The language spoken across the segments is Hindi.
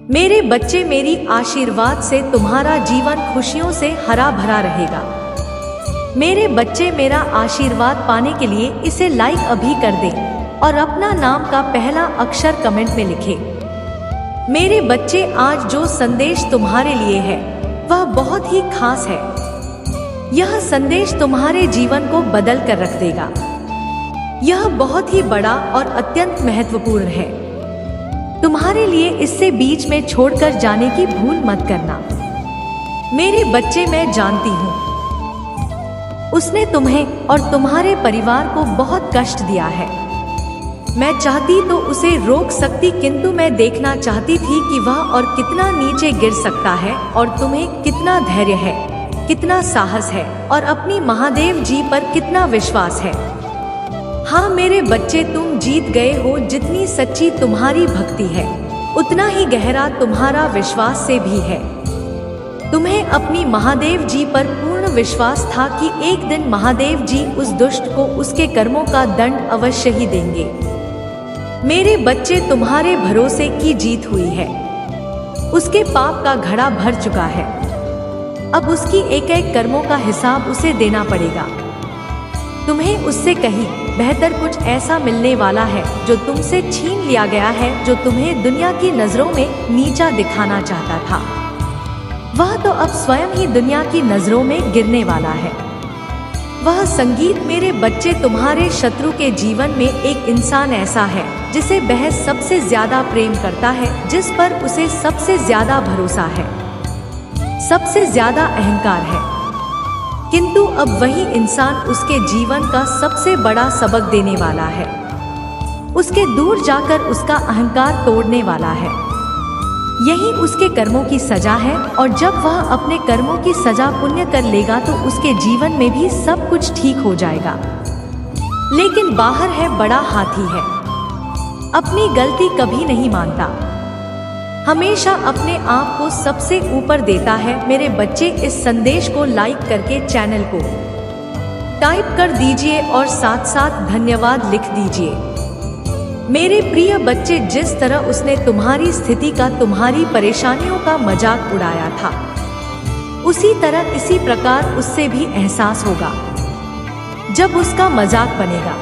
मेरे बच्चे, मेरी आशीर्वाद से तुम्हारा जीवन खुशियों से हरा भरा रहेगा। मेरे बच्चे, मेरा आशीर्वाद पाने के लिए इसे लाइक अभी कर दें और अपना नाम का पहला अक्षर कमेंट में लिखें। मेरे बच्चे, आज जो संदेश तुम्हारे लिए है वह बहुत ही खास है। यह संदेश तुम्हारे जीवन को बदल कर रख देगा। यह बहुत ही बड़ा और अत्यंत महत्वपूर्ण है। तुम्हारे लिए इससे बीच में छोड़कर जाने की भूल मत करना। मेरे बच्चे, मैं जानती हूँ उसने तुम्हें और तुम्हारे परिवार को बहुत कष्ट दिया है। मैं चाहती तो उसे रोक सकती, किंतु मैं देखना चाहती थी कि वह और कितना नीचे गिर सकता है और तुम्हें कितना धैर्य है, कितना साहस है और अपनी महादेव जी पर कितना विश्वास है। हाँ मेरे बच्चे, तुम जीत गए हो। जितनी सच्ची तुम्हारी भक्ति है उतना ही गहरा तुम्हारा विश्वास से भी है। तुम्हें अपनी महादेव जी पर पूर्ण विश्वास था कि एक दिन महादेव जी उस दुष्ट को उसके कर्मों का दंड अवश्य ही देंगे। मेरे बच्चे, तुम्हारे भरोसे की जीत हुई है। उसके पाप का घड़ा भर चुका है। अब उसकी एक एक कर्मों का हिसाब उसे देना पड़ेगा। तुम्हें उससे कहीं बेहतर कुछ ऐसा मिलने वाला है जो तुमसे छीन लिया गया है, जो तुम्हें दुनिया की नजरों में नीचा दिखाना चाहता था। वह तो अब स्वयं ही दुनिया की नजरों में गिरने वाला है। वह संगीत, मेरे बच्चे, तुम्हारे शत्रु के जीवन में एक इंसान ऐसा है जिसे वह सबसे ज्यादा प्रेम करता है, जिस पर उसे सबसे ज्यादा भरोसा है, सबसे ज्यादा अहंकार है। किंतु अब वही इंसान उसके जीवन का सबसे बड़ा सबक देने वाला है। उसके दूर जाकर उसका अहंकार तोड़ने वाला है। यही उसके कर्मों की सजा है, और जब वह अपने कर्मों की सजा पुण्य कर लेगा तो उसके जीवन में भी सब कुछ ठीक हो जाएगा। लेकिन बाहर है बड़ा हाथी है, अपनी गलती कभी नहीं मानता, हमेशा अपने आप को सबसे ऊपर देता है। मेरे बच्चे, इस संदेश को लाइक करके चैनल को टाइप कर दीजिए और साथ साथ धन्यवाद लिख दीजिए। मेरे प्रिय बच्चे, जिस तरह उसने तुम्हारी स्थिति का, तुम्हारी परेशानियों का मजाक उड़ाया था, उसी तरह इसी प्रकार उससे भी एहसास होगा जब उसका मजाक बनेगा।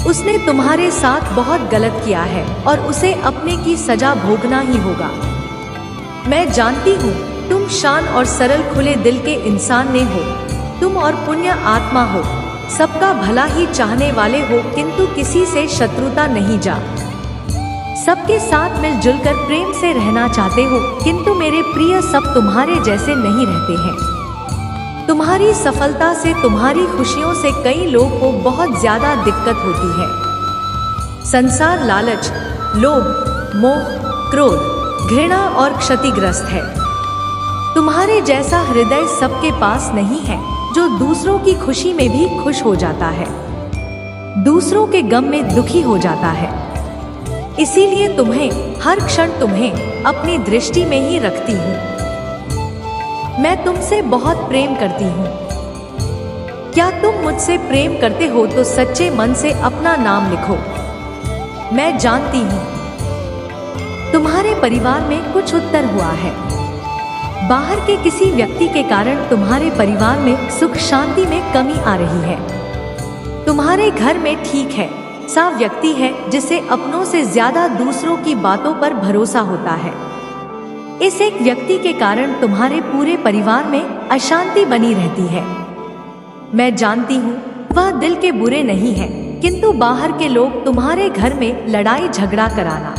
उसने तुम्हारे साथ बहुत गलत किया है और उसे अपने की सजा भोगना ही होगा। मैं जानती हूँ तुम शान और सरल खुले दिल के इंसान ने हो। तुम और पुण्य आत्मा हो, सबका भला ही चाहने वाले हो, किंतु किसी से शत्रुता नहीं जा, सबके साथ मिलजुल कर प्रेम से रहना चाहते हो। किंतु मेरे प्रिय, सब तुम्हारे जैसे नहीं रहते हैं। तुम्हारी सफलता से, तुम्हारी खुशियों से कई लोगों को बहुत ज्यादा दिक्कत होती है। संसार लालच, लोभ, मोह, क्रोध, घृणा और क्षतिग्रस्त है। तुम्हारे जैसा हृदय सबके पास नहीं है जो दूसरों की खुशी में भी खुश हो जाता है, दूसरों के गम में दुखी हो जाता है। इसीलिए तुम्हें हर क्षण तुम्हें अपनी दृष्टि में ही रखती हूँ। मैं तुमसे बहुत प्रेम करती हूँ। क्या तुम मुझसे प्रेम करते हो तो सच्चे मन से अपना नाम लिखो। मैं जानती हूँ तुम्हारे परिवार में कुछ उत्तर हुआ है। बाहर के किसी व्यक्ति के कारण तुम्हारे परिवार में सुख शांति में कमी आ रही है। तुम्हारे घर में ठीक है सा व्यक्ति है जिसे अपनों से ज्यादा दूसरों की बातों पर भरोसा होता है। इस एक व्यक्ति के कारण तुम्हारे पूरे परिवार में अशांति बनी रहती है। मैं जानती हूँ वह दिल के बुरे नहीं है, किंतु बाहर के लोग तुम्हारे घर में लड़ाई झगड़ा कराना।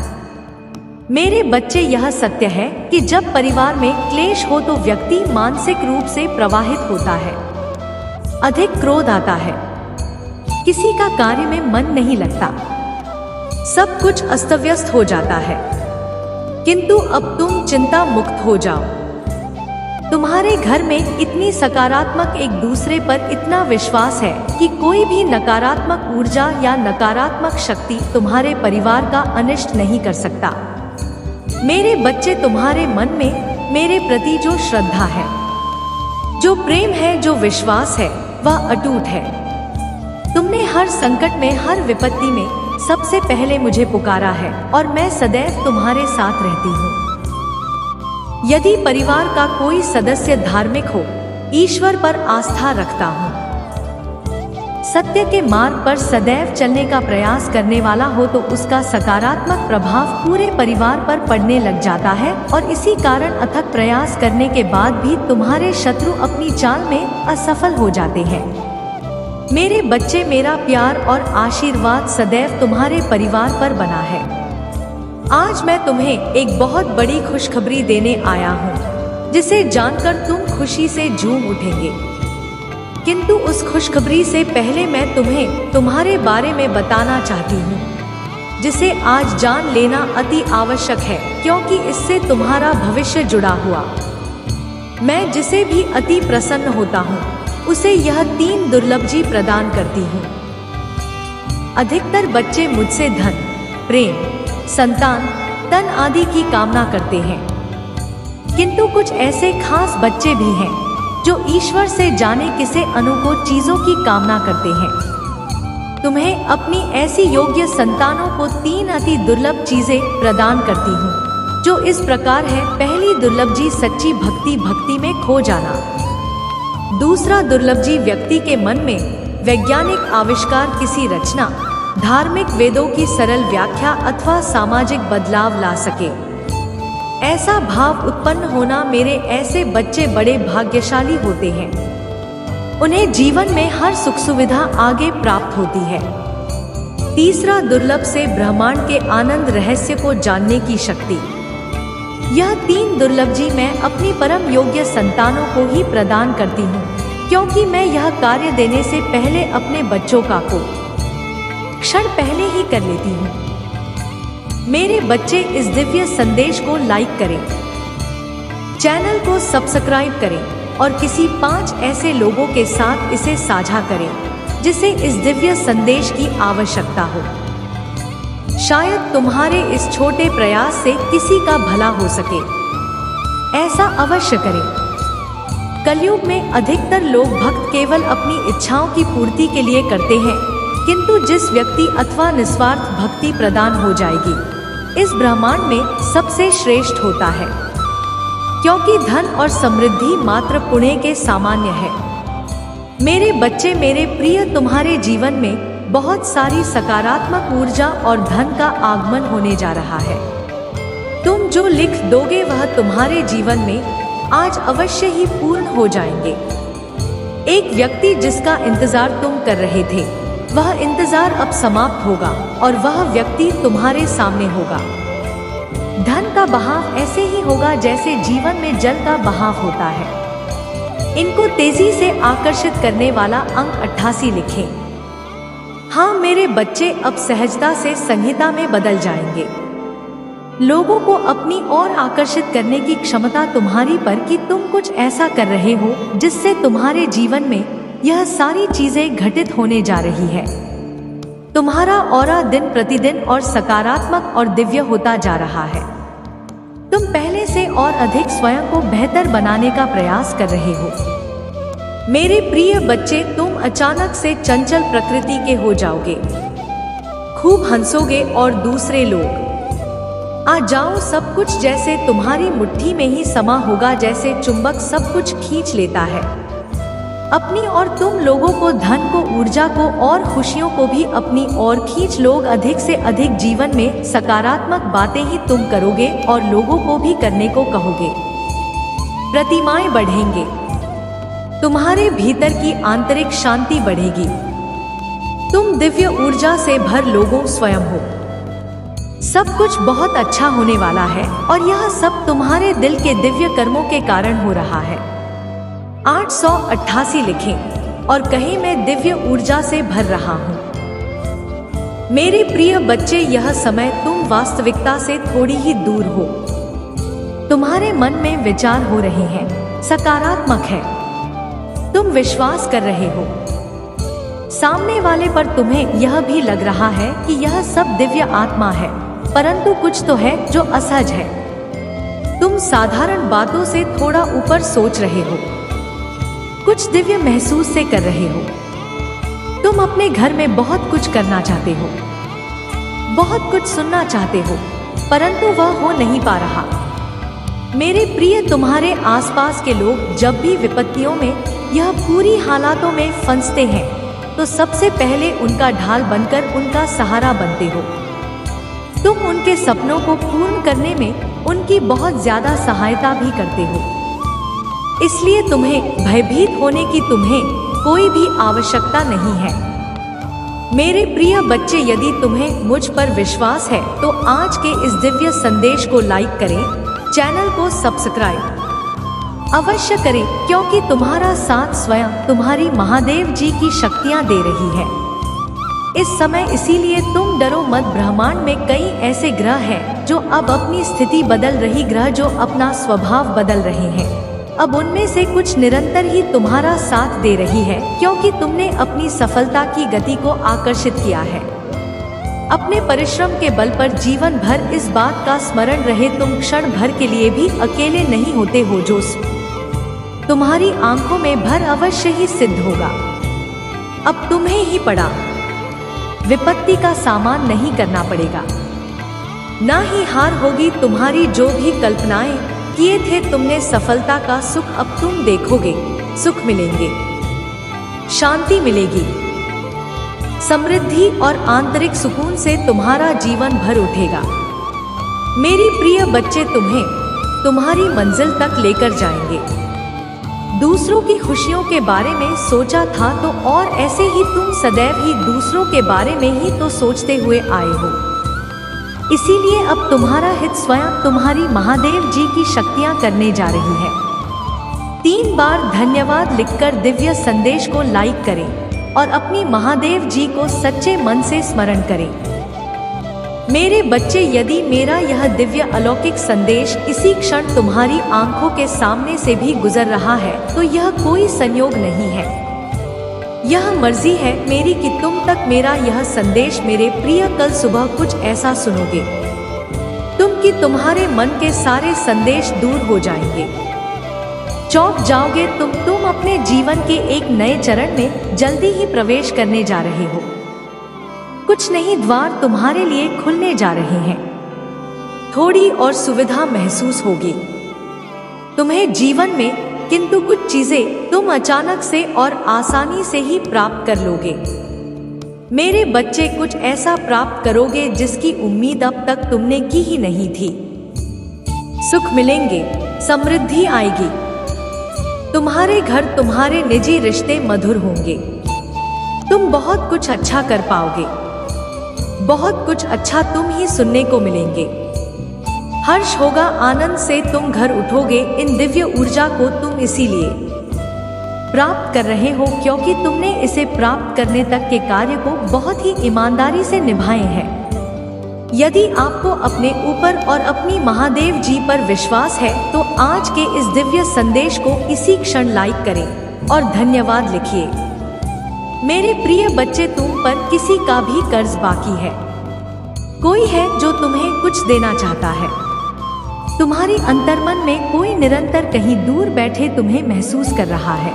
मेरे बच्चे, यह सत्य है कि जब परिवार में क्लेश हो तो व्यक्ति मानसिक रूप से प्रवाहित होता है, अधिक क्रोध आता है, किसी का कार्य में मन नहीं लगता, सब कुछ अस्त व्यस्त हो जाता है। किंतु अब तुम चिंता मुक्त हो जाओ। तुम्हारे घर में इतनी सकारात्मक, एक दूसरे पर इतना विश्वास है कि कोई भी नकारात्मक ऊर्जा या नकारात्मक शक्ति तुम्हारे परिवार का अनिष्ट नहीं कर सकता। मेरे बच्चे, तुम्हारे मन में मेरे प्रति जो श्रद्धा है, जो प्रेम है, जो विश्वास है, वह अटूट है। तुमने हर संकट में, हर विपत्ति में सबसे पहले मुझे पुकारा है और मैं सदैव तुम्हारे साथ रहती हूँ। यदि परिवार का कोई सदस्य धार्मिक हो, ईश्वर पर आस्था रखता हो, सत्य के मार्ग पर सदैव चलने का प्रयास करने वाला हो, तो उसका सकारात्मक प्रभाव पूरे परिवार पर पड़ने लग जाता है और इसी कारण अथक प्रयास करने के बाद भी तुम्हारे शत्रु अपनी चाल में असफल हो जाते हैं। मेरे बच्चे, मेरा प्यार और आशीर्वाद सदैव तुम्हारे परिवार पर बना है। आज मैं तुम्हें एक बहुत बड़ी खुशखबरी देने आया हूँ, जिसे जानकर तुम खुशी से झूम उठेंगे। किंतु उस खुशखबरी से पहले मैं तुम्हें तुम्हारे बारे में बताना चाहती हूँ, जिसे आज जान लेना अति आवश्यक है, क्योंकि इससे तुम्हारा भविष्य जुड़ा हुआ। मैं जिसे भी अति प्रसन्न होता हूँ, उसे यह 3 दुर्लभ चीज प्रदान करती हूँ। अधिकतर बच्चे मुझसे धन, प्रेम, संतान, धन आदि की कामना करते हैं, किंतु कुछ ऐसे खास बच्चे भी हैं जो ईश्वर से जाने किसे अनुकूल चीजों की कामना करते हैं। तुम्हें अपनी ऐसी योग्य संतानों को 3 अति दुर्लभ चीजें प्रदान करती हूँ, जो इस प्रकार है। पहली दुर्लभ चीज सच्ची भक्ति, भक्ति में खो जाना। दूसरा दुर्लभ चीज व्यक्ति के मन में वैज्ञानिक आविष्कार, किसी रचना, धार्मिक वेदों की सरल व्याख्या अथवा सामाजिक बदलाव ला सके, ऐसा भाव उत्पन्न होना। मेरे ऐसे बच्चे बड़े भाग्यशाली होते हैं, उन्हें जीवन में हर सुख सुविधा आगे प्राप्त होती है। तीसरा दुर्लभ से ब्रह्मांड के आनंद रहस्य को जानने की शक्ति। यह 3 दुर्लभ चीज मैं अपनी परम योग्य संतानों को ही प्रदान करती हूँ, क्योंकि मैं यह कार्य देने से पहले अपने बच्चों का को क्षण पहले ही कर लेती हूँ। मेरे बच्चे, इस दिव्य संदेश को लाइक करें, चैनल को सब्सक्राइब करें और किसी 5 ऐसे लोगों के साथ इसे साझा करें जिसे इस दिव्य संदेश की आवश्यकता हो। शायद तुम्हारे इस छोटे प्रयास से किसी का भला हो सके। ऐसा अवश्य करें। कलयुग में अधिकतर लोग भक्त केवल अपनी इच्छाओं की पूर्ति के लिए करते हैं, किंतु जिस व्यक्ति अथवा निस्वार्थ भक्ति प्रदान हो जाएगी, इस ब्रह्मांड में सबसे श्रेष्ठ होता है, क्योंकि धन और समृद्धि मात्र पुण्य के सामान्य है। मेरे बच्चे, मेरे प्रिय, तुम्हारे जीवन में बहुत सारी सकारात्मक ऊर्जा और धन का आगमन होने जा रहा है। तुम जो लिख दोगे वह तुम्हारे जीवन में आज अवश्य ही पूर्ण हो जाएंगे। एक व्यक्ति जिसका इंतजार तुम कर रहे थे, वह इंतजार अब समाप्त होगा और वह व्यक्ति तुम्हारे सामने होगा। धन का बहाव ऐसे ही होगा जैसे जीवन में जल का बहाव होता है। इनको तेजी से आकर्षित करने वाला अंक 88 लिखें। हाँ मेरे बच्चे, अब सहजता से संहिता में बदल जाएंगे। लोगों को अपनी ओर आकर्षित करने की क्षमता तुम्हारी पर कि तुम कुछ ऐसा कर रहे हो जिससे तुम्हारे जीवन में यह सारी चीजें घटित होने जा रही है। तुम्हारा ऑरा दिन प्रतिदिन और सकारात्मक और दिव्य होता जा रहा है। तुम पहले से और अधिक स्वयं को बेहतर बनाने का प्रयास कर रहे हो। मेरे प्रिय बच्चे, तुम अचानक से चंचल प्रकृति के हो जाओगे, खूब हंसोगे और दूसरे लोग आ जाओ, सब कुछ जैसे तुम्हारी मुट्ठी में ही समा होगा, जैसे चुंबक सब कुछ खींच लेता है अपनी ओर। तुम लोगों को, धन को, ऊर्जा को और खुशियों को भी अपनी ओर खींच लोग। अधिक से अधिक जीवन में सकारात्मक बातें ही तुम करोगे और लोगों को भी करने को कहोगे। प्रतिमाएं बढ़ेंगे, तुम्हारे भीतर की आंतरिक शांति बढ़ेगी। तुम दिव्य ऊर्जा से भर लोगों स्वयं हो। सब कुछ बहुत अच्छा होने वाला है और यह सब तुम्हारे दिल के दिव्य कर्मों के कारण हो रहा है। 888 लिखें और कहें, मैं दिव्य ऊर्जा से भर रहा हूँ। मेरे प्रिय बच्चे, यह समय तुम वास्तविकता से थोड़ी ही दूर हो। तुम्हारे मन में विचार हो रहे हैं, सकारात्मक है। तुम विश्वास कर रहे हो सामने वाले पर। तुम्हें यह भी लग रहा है कि यह सब दिव्य आत्मा है, परंतु कुछ तो है जो असहज है। तुम साधारण बातों से थोड़ा ऊपर सोच रहे हो, कुछ दिव्य महसूस से कर रहे हो। तुम अपने घर में बहुत कुछ करना चाहते हो, बहुत कुछ सुनना चाहते हो, परंतु वह हो नहीं पा रहा। मेरे प्रिय, तुम्हारे आसपास के लोग जब भी विपत्तियों में यह पूरी हालातों में फंसते हैं तो सबसे पहले उनका ढाल बनकर उनका सहारा बनते हो। तुम उनके सपनों को पूर्ण करने में उनकी बहुत ज्यादा सहायता भी करते हो। इसलिए तुम्हें भयभीत होने की तुम्हें कोई भी आवश्यकता नहीं है। मेरे प्रिय बच्चे, यदि तुम्हें मुझ पर विश्वास है तो आज के इस दिव्य संदेश को लाइक करें, चैनल को सब्सक्राइब अवश्य करें, क्योंकि तुम्हारा साथ स्वयं तुम्हारी महादेव जी की शक्तियां दे रही है इस समय। इसीलिए तुम डरो मत। ब्रह्मांड में कई ऐसे ग्रह हैं जो अब अपनी स्थिति बदल रही, ग्रह जो अपना स्वभाव बदल रहे हैं। अब उनमें से कुछ निरंतर ही तुम्हारा साथ दे रही है, क्योंकि तुमने अपनी सफलता की गति को आकर्षित किया है। अपने परिश्रम के बल पर जीवन भर इस बात का स्मरण रहे, तुम क्षण भर के लिए भी अकेले नहीं होते हो। जो तुम्हारी आंखों में भर अवश्य ही सिद्ध होगा। अब तुम्हें ही पड़ा विपत्ति का सामना नहीं करना पड़ेगा, ना ही हार होगी। तुम्हारी जो भी कल्पनाएं किए थे तुमने सफलता का सुख अब तुम देखोगे। सुख मिलेंगे, शांति मिलेगी, समृद्धि और आंतरिक सुकून से तुम्हारा जीवन भर उठेगा। मेरी प्रिय बच्चे, तुम्हें तुम्हारी मंजिल तक लेकर जाएंगे। दूसरों की खुशियों के बारे में सोचा था तो और ऐसे ही तुम सदैव ही दूसरों के बारे में ही तो सोचते हुए आए हो। इसीलिए अब तुम्हारा हित स्वयं तुम्हारी महादेव जी की शक्तियां करने जा रही है। 3 बार धन्यवाद लिखकर दिव्य संदेश को लाइक करें और अपनी महादेव जी को सच्चे मन से स्मरण करें। मेरे बच्चे, यदि मेरा यह दिव्य अलौकिक संदेश इसी क्षण तुम्हारी आंखों के सामने से भी गुजर रहा है तो यह कोई संयोग नहीं है, यह मर्जी है मेरी कि तुम तक मेरा यह संदेश मेरे प्रिय कल सुबह कुछ ऐसा सुनोगे तुम कि तुम्हारे मन के सारे संदेश दूर हो जाएंगे, चौंक जाओगे। तुम अपने जीवन के एक नए चरण में जल्दी ही प्रवेश करने जा रहे हो। कुछ नहीं, द्वार तुम्हारे लिए खुलने जा रहे हैं। थोड़ी और सुविधा महसूस होगी तुम्हें जीवन में, किंतु कुछ चीजें तुम अचानक से और आसानी से ही प्राप्त कर लोगे। मेरे बच्चे, कुछ ऐसा प्राप्त करोगे जिसकी उम्मीद अब तक तुमने की ही नहीं थी। सुख मिलेंगे, समृद्धि आएगी, तुम्हारे घर, तुम्हारे निजी रिश्ते मधुर होंगे। तुम बहुत कुछ अच्छा कर पाओगे, बहुत कुछ अच्छा तुम ही सुनने को मिलेंगे। हर्ष होगा, आनंद से तुम घर उठोगे। इन दिव्य ऊर्जा को तुम इसीलिए प्राप्त कर रहे हो क्योंकि तुमने इसे प्राप्त करने तक के कार्य को बहुत ही ईमानदारी से निभाए हैं। यदि आपको अपने ऊपर और अपनी महादेव जी पर विश्वास है तो आज के इस दिव्य संदेश को इसी क्षण लाइक करें और धन्यवाद लिखिए। मेरे प्रिय बच्चे, तुम पर किसी का भी कर्ज बाकी है। कोई है जो तुम्हें कुछ देना चाहता है। तुम्हारी अंतर्मन में कोई निरंतर कहीं दूर बैठे तुम्हें महसूस कर रहा है।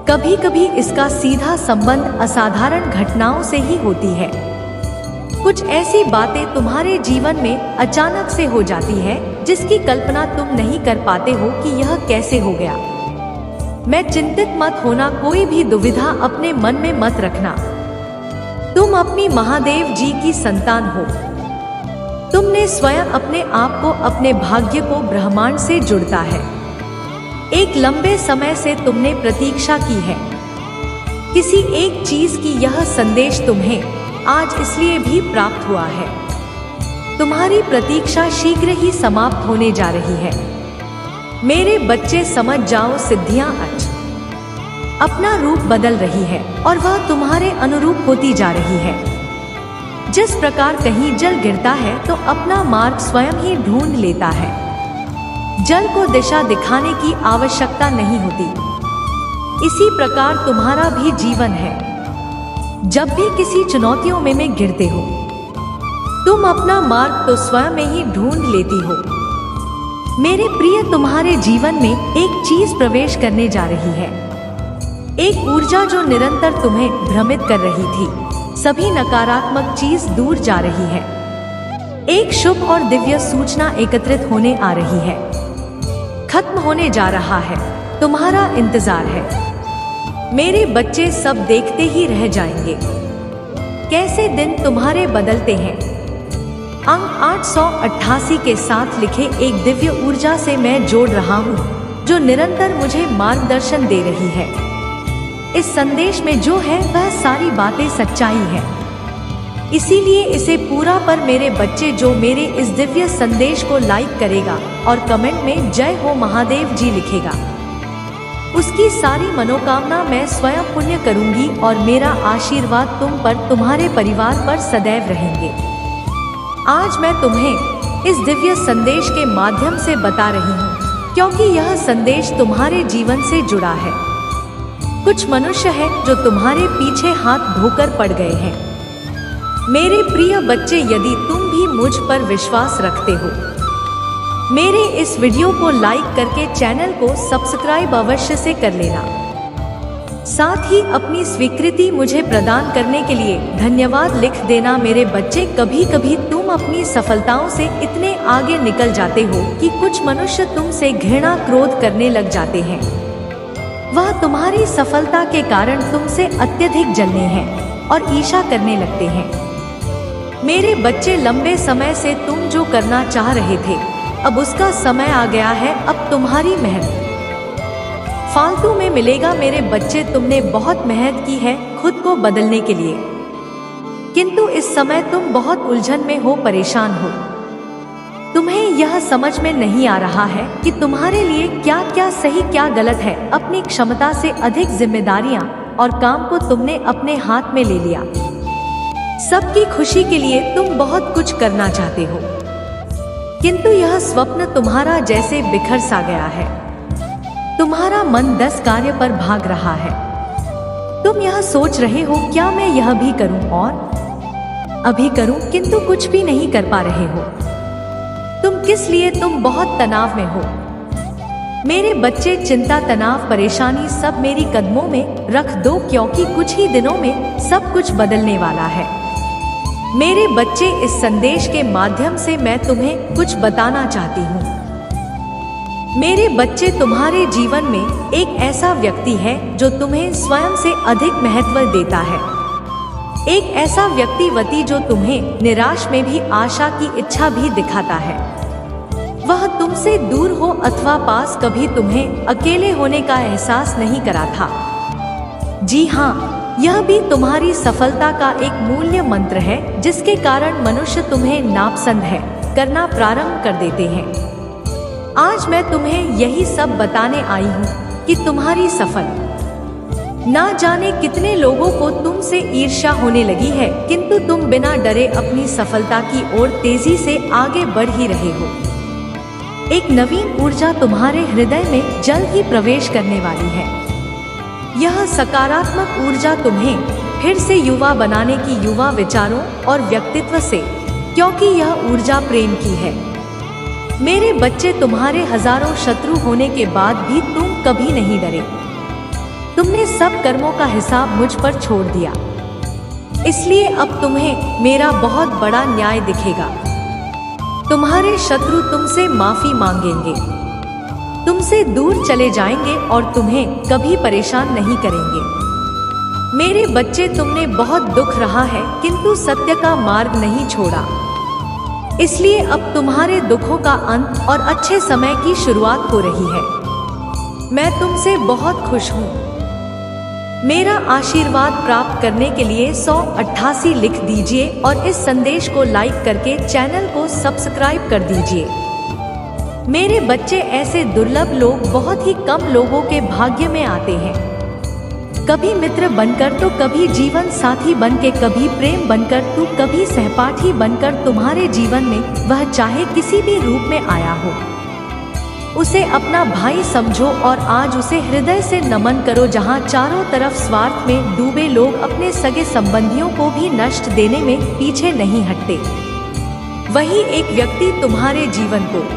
कभी कभी इसका सीधा संबंध असाधारण घटनाओं से ही होती है। कुछ ऐसी बातें तुम्हारे जीवन में अचानक से हो जाती है जिसकी कल्पना तुम नहीं कर पाते हो कि यह कैसे हो गया। मैं चिंतित मत होना, कोई भी दुविधा अपने मन में मत रखना। तुम अपनी महादेव जी की संतान हो। तुमने स्वयं अपने आप को, अपने भाग्य को ब्रह्मांड से जुड़ता है। एक लंबे समय से तुमने प्रतीक्षा की है किसी एक चीज की। यह संदेश तुम्हें आज इसलिए भी प्राप्त हुआ है। तुम्हारी प्रतीक्षा शीघ्र ही समाप्त होने जा रही है। मेरे बच्चे, समझ जाओ, सिद्धियां आज अपना रूप बदल रही है और वह तुम्हारे अनुरूप होती जा रही है। जिस प्रकार कहीं जल गिरता है तो अपना मार्ग स्वयं ही ढूंढ लेता है। जल को दिशा दिखाने की आवश्यकता नहीं होती। इसी प्रकार तुम्हारा भी जीवन है। जब भी किसी चुनौतियों में गिरते हो तुम अपना मार्ग तो स्वयं में ही ढूंढ लेती हो। मेरे प्रिय, तुम्हारे जीवन में एक चीज प्रवेश करने जा रही है, एक ऊर्जा जो निरंतर तुम्हें भ्रमित कर रही थी। सभी नकारात्मक चीज दूर जा रही है। एक शुभ और दिव्य सूचना एकत्रित होने आ रही है। खत्म होने जा रहा है, तुम्हारा इंतजार है। मेरे बच्चे सब देखते ही रह जाएंगे कैसे दिन तुम्हारे बदलते हैं। अंक 888 के साथ लिखे एक दिव्य ऊर्जा से मैं जोड़ रहा हूँ जो निरंतर मुझे मार्गदर्शन दे रही है। इस संदेश में जो है वह सारी बातें सच्चाई है, इसीलिए इसे पूरा पर मेरे बच्चे जो मेरे इस दिव्य संदेश को लाइक करेगा और कमेंट में जय हो महादेव जी लिखेगा, उसकी सारी मनोकामना मैं स्वयं पुण्य करूंगी और मेरा आशीर्वाद तुम पर, तुम्हारे परिवार पर सदैव रहेंगे। आज मैं तुम्हें इस दिव्य संदेश के माध्यम से बता रही हूँ क्योंकि यह संदेश तुम्हारे जीवन से जुड़ा है। कुछ मनुष्य हैं जो तुम्हारे पीछे हाथ धोकर पड़ गए हैं। मेरे प्रिय बच्चे, यदि तुम भी मुझ पर विश्वास रखते हो, मेरे इस वीडियो को लाइक करके चैनल को सब्सक्राइब अवश्य से कर लेना। साथ ही अपनी स्वीकृति मुझे प्रदान करने के लिए धन्यवाद लिख देना। मेरे बच्चे, कभी कभी तुम अपनी सफलताओं से इतने आगे निकल जाते हो कि कुछ मनुष्य तुमसे घृणा क्रोध करने लग जाते हैं। वह तुम्हारी सफलता के कारण तुमसे अत्यधिक जलने हैं और ईर्ष्या करने लगते हैं। मेरे बच्चे, लंबे समय से तुम जो करना चाह रहे थे, अब उसका समय आ गया है। अब तुम्हारी मेहनत फालतू में मिलेगा। मेरे बच्चे, तुमने बहुत मेहनत की है खुद को बदलने के लिए, किंतु इस समय तुम बहुत उलझन में हो, परेशान हो। तुम्हें यह समझ में नहीं आ रहा है कि तुम्हारे लिए क्या क्या सही क्या गलत है। अपनी क्षमता से अधिक जिम्मेदारियां और काम को तुमने अपने हाथ में ले लिया। सबकी खुशी के लिए तुम बहुत कुछ करना चाहते हो, किंतु यह स्वप्न तुम्हारा जैसे बिखर सा गया है। तुम्हारा मन 10 कार्य पर भाग रहा है। तुम यह सोच रहे हो, क्या मैं यह भी करूं और अभी करूं, किंतु कुछ भी नहीं कर पा रहे हो। तुम किस लिए? तुम बहुत तनाव में हो। मेरे बच्चे, चिंता, तनाव, परेशानी सब मेरी कदमों में रख दो क्योंकि कुछ ही दिनों में सब कुछ बदलने वाला है। मेरे बच्चे, इस संदेश के माध्यम से मैं तुम्हें कुछ बताना चाहती हूँ। मेरे बच्चे, तुम्हारे जीवन में एक ऐसा व्यक्ति है जो तुम्हें स्वयं से अधिक महत्व देता है। एक ऐसा व्यक्तिवती जो तुम्हें निराश में भी आशा की इच्छा भी दिखाता है। वह तुमसे दूर हो अथवा पास, कभी तुम्हें अकेले होने का एहसास नहीं करा था। जी हाँ, यह भी तुम्हारी सफलता का एक मूल्य मंत्र है जिसके कारण मनुष्य तुम्हें नापसंद है करना प्रारंभ कर देते हैं। आज मैं तुम्हें यही सब बताने आई हूँ कि तुम्हारी सफल ना जाने कितने लोगों को तुमसे ईर्ष्या होने लगी है, किंतु तुम बिना डरे अपनी सफलता की ओर तेजी से आगे बढ़ ही रहे हो। एक नवीन ऊर्जा तुम्हारे हृदय में जल्द ही प्रवेश करने वाली है। यह सकारात्मक ऊर्जा तुम्हें फिर से युवा बनाने की, युवा विचारों और व्यक्तित्व से, क्योंकि यह ऊर्जा प्रेम की है। मेरे बच्चे, तुम्हारे हजारों शत्रु होने के बाद भी तुम कभी नहीं डरे। तुमने सब कर्मों का हिसाब मुझ पर छोड़ दिया, इसलिए अब तुम्हें मेरा बहुत बड़ा न्याय दिखेगा। तुम्हारे शत्रु तुमसे माफी मांगेंगे, तुमसे दूर चले जाएंगे और तुम्हें कभी परेशान नहीं करेंगे। मेरे बच्चे, तुमने बहुत दुख रहा है किंतु सत्य का मार्ग नहीं छोड़ा, इसलिए अब तुम्हारे दुखों का अंत और अच्छे समय की शुरुआत हो रही है। मैं तुमसे बहुत खुश हूँ। मेरा आशीर्वाद प्राप्त करने के लिए 188 लिख दीजिए और इस संदेश को लाइक करके चैनल को सब्सक्राइब कर दीजिए। मेरे बच्चे, ऐसे दुर्लभ लोग बहुत ही कम लोगों के भाग्य में आते हैं। कभी मित्र बनकर तो कभी जीवन साथी बनके, कभी प्रेम बनकर तो कभी सहपाठी बनकर तुम्हारे जीवन में वह चाहे किसी भी रूप में आया हो, उसे अपना भाई समझो और आज उसे हृदय से नमन करो। जहां चारों तरफ स्वार्थ में डूबे लोग अपने सगे संबंधियों को भी नष्ट देने में पीछे नहीं हटते, वही एक व्यक्ति तुम्हारे जीवन को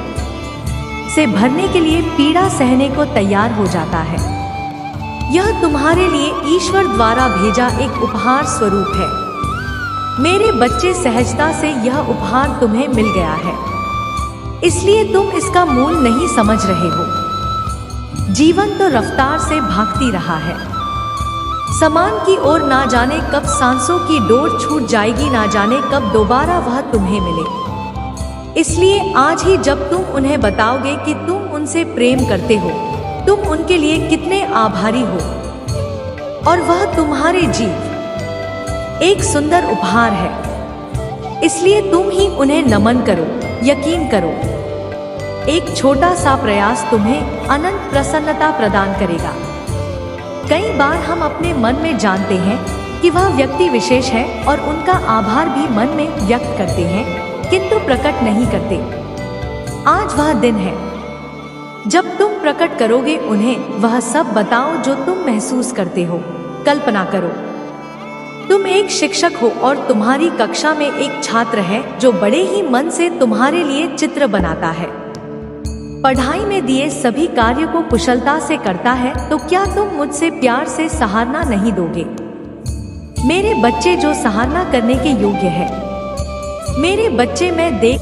से भरने के लिए पीड़ा सहने को तैयार हो जाता है। यह तुम्हारे लिए ईश्वर द्वारा भेजा एक उपहार स्वरूप है। मेरे बच्चे, सहजता से यह उपहार तुम्हें मिल गया है। इसलिए तुम इसका मूल नहीं समझ रहे हो। जीवन तो रफ्तार से भागती रहा है, समान की ओर। ना जाने कब सांसों की डोर छूट जाएगी, ना जाने कब दोबारा वह तुम्हें मिले। इसलिए आज ही जब तुम उन्हें बताओगे कि तुम उनसे प्रेम करते हो, तुम उनके लिए कितने आभारी हो और वह तुम्हारे जीवन एक सुंदर उपहार है, इसलिए तुम ही उन्हें नमन करो। यकीन करो, एक छोटा सा प्रयास तुम्हें अनंत प्रसन्नता प्रदान करेगा। कई बार हम अपने मन में जानते हैं कि वह व्यक्ति विशेष है और उनका आभार भी मन में व्यक्त करते हैं, किंतु प्रकट नहीं करते। आज वह दिन है जब तुम प्रकट करोगे उन्हें वह सब बताओ जो तुम महसूस करते हो। कल्पना करो, तुम एक शिक्षक हो और तुम्हारी कक्षा में एक छात्र है जो बड़े ही मन से तुम्हारे लिए चित्र बनाता है, पढ़ाई में दिए सभी कार्य को कुशलता से करता है। तो क्या तुम मुझसे प्यार से सराहना नहीं दोगे? मेरे बच्चे जो सराहना करने के योग्य है, मेरे बच्चे मैं देख